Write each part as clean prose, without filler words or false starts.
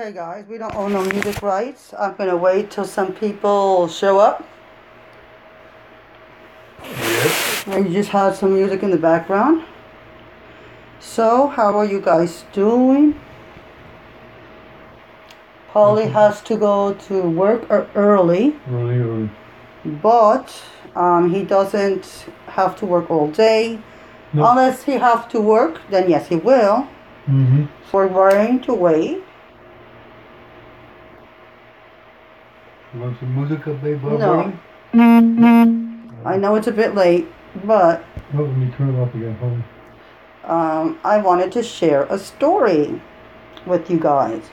Okay, guys, we don't own no music rights. I'm gonna wait till some people show up. Yes. I just had some music in the background. So, how are you guys doing? Paulie has to go to work early, but he doesn't have to work all day. Nope. Unless he has to work, then yes, he will. Mm-hmm. So we're going to wait. You want some music, babe? No. I know it's a bit late, but oh, let me turn it off again. I wanted to share a story with you guys.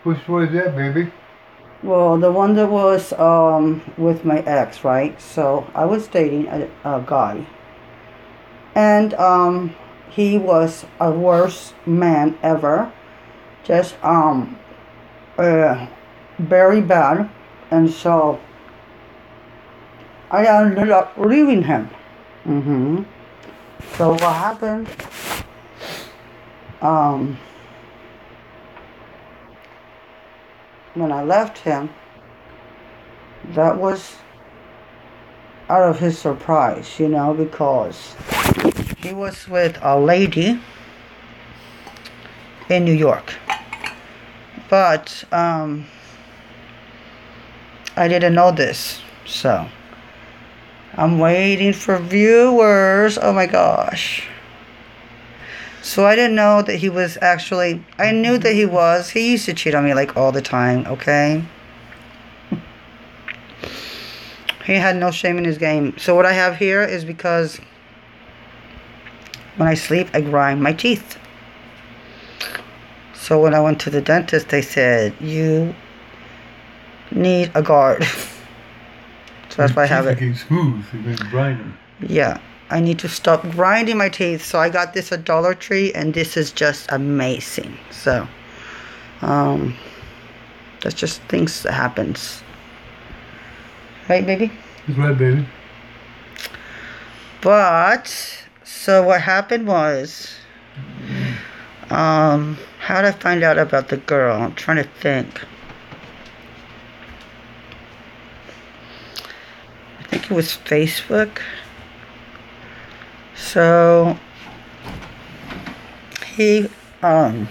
Which story is that, baby? Well, the one that was with my ex, right? So I was dating a guy, and he was a worst man ever. Just very bad, and so I ended up leaving him. So what happened? When I left him, that was out of his surprise, you know, because he was with a lady in New York. But I didn't know this, so I'm waiting for viewers. Oh my gosh. So I didn't know that he was actually, I knew that he was. He used to cheat on me like all the time, okay? He had no shame in his game. So what I have here is because when I sleep, I grind my teeth. So when I went to the dentist, they said, you need a guard. So that's why I have it. Getting smooth, you've been grinding. Yeah. I need to stop grinding my teeth. So I got this at Dollar Tree, and this is just amazing. So, that's just things that happens. Right, baby? That's right, baby. But, so what happened was, how did I find out about the girl? I'm trying to think. I think it was Facebook. So he found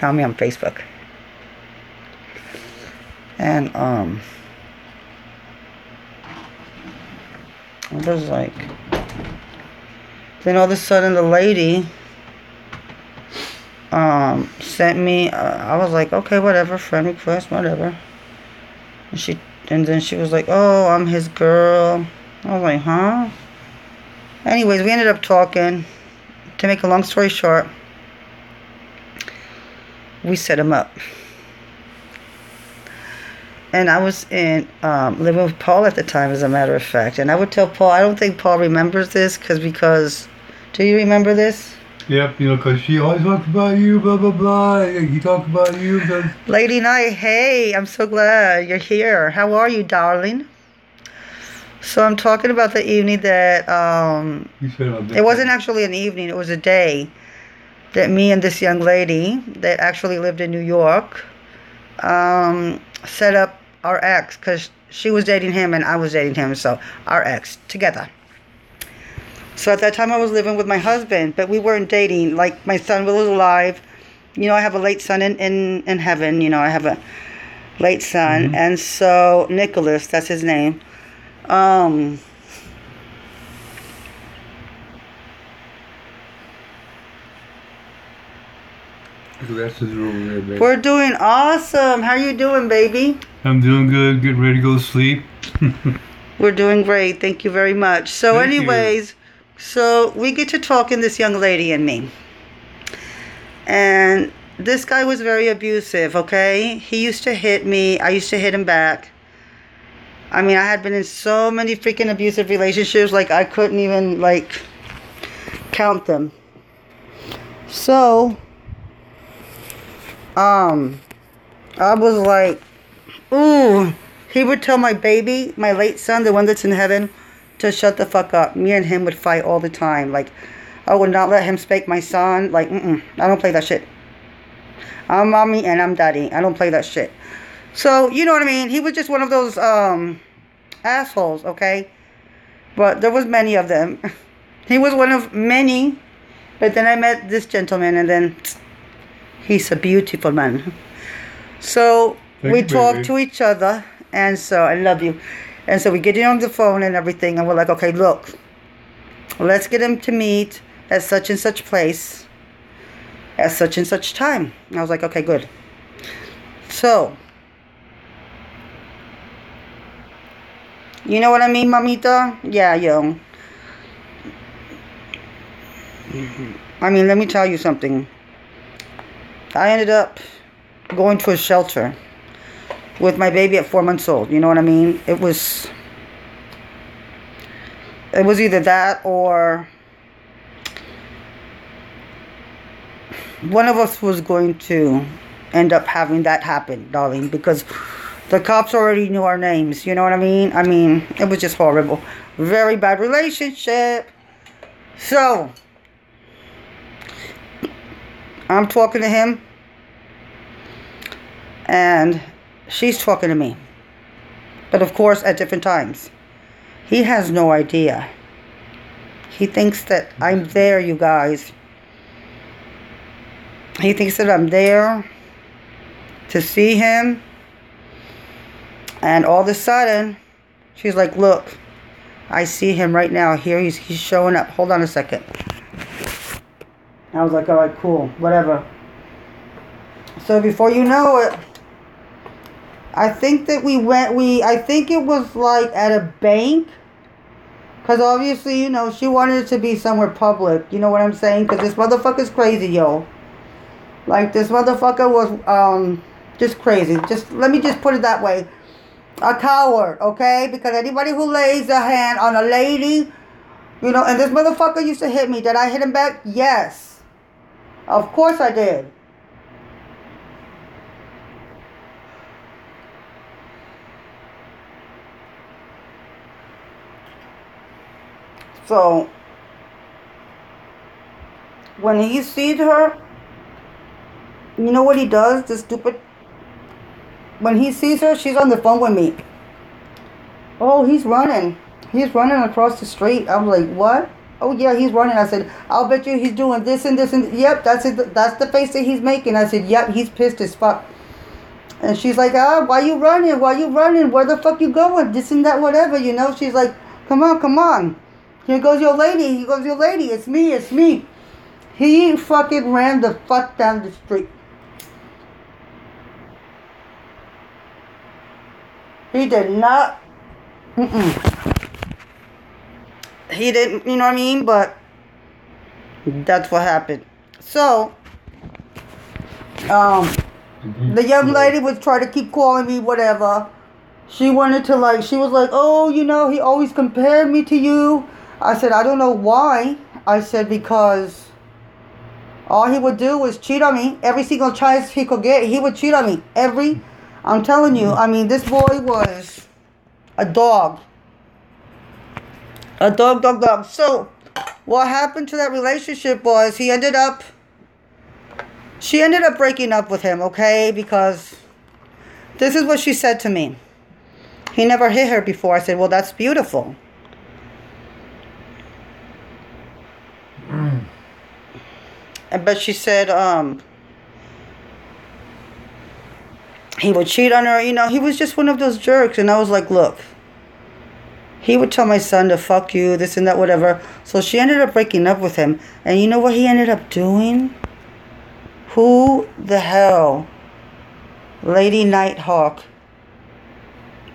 me on Facebook, and I was like, then all of a sudden the lady sent me. I was like, okay, whatever, friend request, whatever. And then she was like, oh, I'm his girl. I was like, huh? Anyways, we ended up talking. To make a long story short, we set him up. And I was in living with Paul at the time, as a matter of fact. And I would tell Paul, I don't think Paul remembers this, because do you remember this? Yep, you know, because she always talks about you, blah, blah, blah. He talked about you. Lady Night, hey, I'm so glad you're here. How are you, darling? So I'm talking about the evening that, it wasn't actually an evening, it was a day that me and this young lady that actually lived in New York, set up our ex, because she was dating him and I was dating him, so our ex, together. So at that time I was living with my husband, but we weren't dating. Like, my son was alive. You know, I have a late son in heaven, you know, I have a late son, and so Nicholas, that's his name. We're doing awesome. How are you doing, baby? I'm doing good. Getting ready to go to sleep. We're doing great. Thank you very much. So anyways, so we get to talking, this young lady and me. And this guy was very abusive, okay? He used to hit me. I used to hit him back. I mean, I had been in so many freaking abusive relationships, like I couldn't even, like, count them. So, I was like, ooh, he would tell my baby, my late son, the one that's in heaven, to shut the fuck up. Me and him would fight all the time. Like, I would not let him spank my son. Like, I don't play that shit. I'm mommy and I'm daddy. I don't play that shit. So, you know what I mean? He was just one of those assholes, okay? But there was many of them. He was one of many. But then I met this gentleman, and then he's a beautiful man. So we talk to each other, and so I love you. And so we get in on the phone and everything, and we're like, okay, look, let's get him to meet at such and such place at such and such time. And I was like, okay, good. So, you know what I mean, mamita? Yeah, yo. I mean, let me tell you something. I ended up going to a shelter with my baby at 4 months old. You know what I mean? It was either that or one of us was going to end up having that happen, darling, because the cops already knew our names. You know what I mean? I mean, it was just horrible. Very bad relationship. So, I'm talking to him, and she's talking to me. But of course, at different times. He has no idea. He thinks that I'm there, you guys. He thinks that I'm there to see him. And all of a sudden, she's like, look, I see him right now. Here he's showing up. Hold on a second. I was like, all right, cool, whatever. So before you know it, I think that I think it was like at a bank. Because obviously, you know, she wanted it to be somewhere public. You know what I'm saying? Because this motherfucker's crazy, yo. Like, this motherfucker was just crazy. Let me just put it that way. A coward, okay? Because anybody who lays a hand on a lady, you know, and this motherfucker used to hit me. Did I hit him back? Yes. Of course I did. So, when he sees her, you know what he does? The stupid... When he sees her, she's on the phone with me. Oh, he's running. He's running across the street. I was like, what? Oh, yeah, he's running. I said, I'll bet you he's doing this and this and... Yep, that's it. That's the face that he's making. I said, yep, he's pissed as fuck. And she's like, why you running? Why you running? Where the fuck you going? This and that, whatever, you know? She's like, come on, come on. Here goes your lady. Here goes your lady. It's me. It's me. He fucking ran the fuck down the street. He did not. He didn't, you know what I mean? But that's what happened. So, the young lady would try to keep calling me whatever. She wanted to, like, she was like, oh, you know, he always compared me to you. I said, I don't know why. I said, because all he would do was cheat on me. Every single chance he could get, he would cheat on me. I'm telling you, I mean, this boy was a dog. A dog. So, what happened to that relationship was she ended up breaking up with him, okay? Because this is what she said to me. He never hit her before. I said, well, that's beautiful. But she said, he would cheat on her. You know, he was just one of those jerks. And I was like, look, he would tell my son to fuck you, this and that, whatever. So she ended up breaking up with him. And you know what he ended up doing? Who the hell? Lady Nighthawk.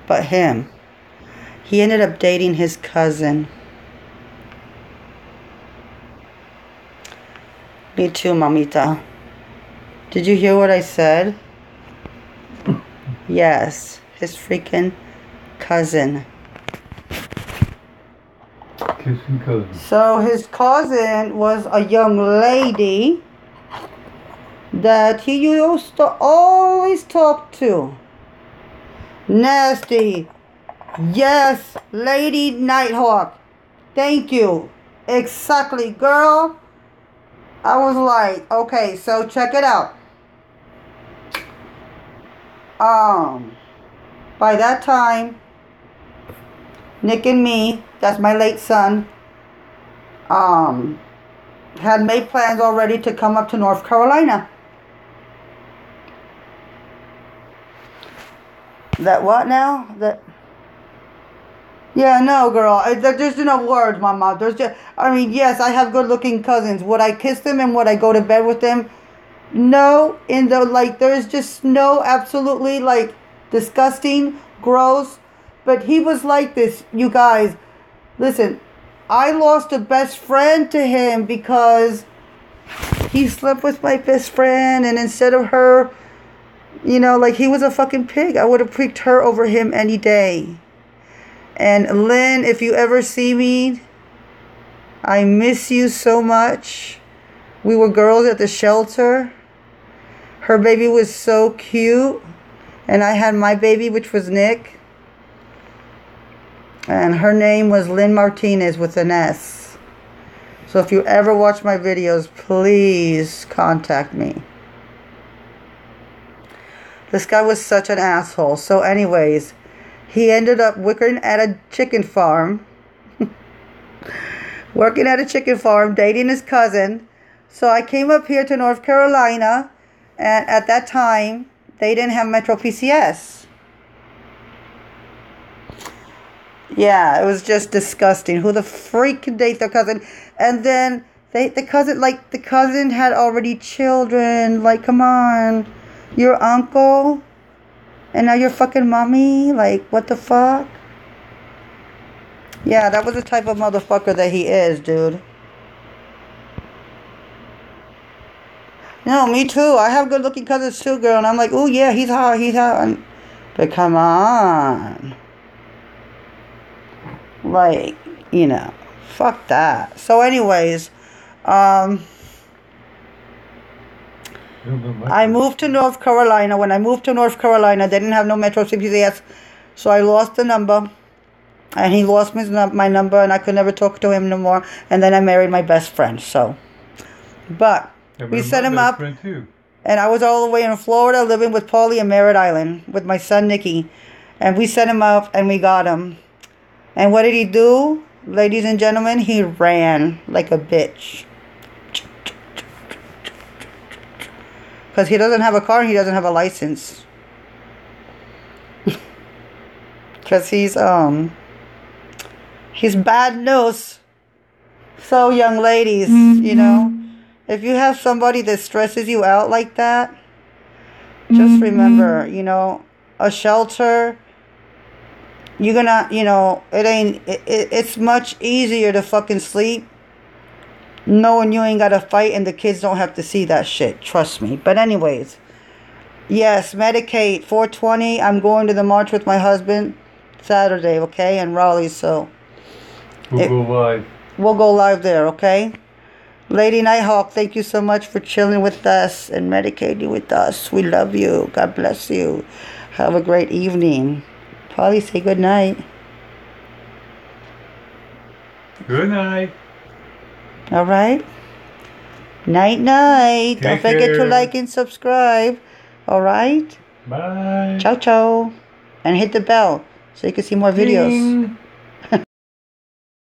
But him. He ended up dating his cousin. Me too, mamita. Did you hear what I said? Yes, his freaking cousin. Kissing cousin. So his cousin was a young lady that he used to always talk to. Nasty. Yes, Lady Nighthawk. Thank you. Exactly, girl. I was like, okay, so check it out. By that time, Nick and me, that's my late son, had made plans already to come up to North Carolina. That what now? That. Yeah, no, girl. There's no words, mama. There's just, I mean, yes, I have good-looking cousins. Would I kiss them and would I go to bed with them? No, there's just no, absolutely, like, disgusting, gross. But he was like this, you guys. Listen, I lost a best friend to him because he slept with my best friend, and instead of her, like, he was a fucking pig. I would have picked her over him any day. And Lynn, if you ever see me, I miss you so much. We were girls at the shelter. Her baby was so cute. And I had my baby, which was Nick. And her name was Lynn Martinez with an S. So if you ever watch my videos, please contact me. This guy was such an asshole. So anyways, he ended up working at a chicken farm. Dating his cousin. So I came up here to North Carolina. And at that time, they didn't have Metro PCS. Yeah, it was just disgusting. Who the freak can date their cousin? And then the cousin had already children. Like, come on. Your uncle? And now you're fucking mommy? Like, what the fuck? Yeah, that was the type of motherfucker that he is, dude. No, me too. I have good-looking cousins too, girl. And I'm like, oh, yeah, he's hot. But come on. Like, fuck that. So anyways, I moved to North Carolina. When I moved to North Carolina, they didn't have no Metro CPCS. So I lost the number. And he lost my number. And I could never talk to him no more. And then I married my best friend. So. But we set him up. And I was all the way in Florida living with Paulie in Merritt Island. With my son, Nicky. And we set him up and we got him. And what did he do? Ladies and gentlemen, he ran like a bitch. Because he doesn't have a car and he doesn't have a license. Because he's bad news. So young ladies, if you have somebody that stresses you out like that, just remember, a shelter, you're gonna, it's much easier to fucking sleep knowing you ain't gotta fight and the kids don't have to see that shit. Trust me. But anyways, yes, Medicaid 420. I'm going to the march with my husband Saturday, okay, in Raleigh. So we'll go live. We'll go live there, okay? Lady Nighthawk, thank you so much for chilling with us and medicating with us. We love you. God bless you. Have a great evening. Polly, say good night. Good night. All right. Night, night. Don't forget to like and subscribe. All right. Bye. Ciao, ciao. And hit the bell so you can see more videos. Ding.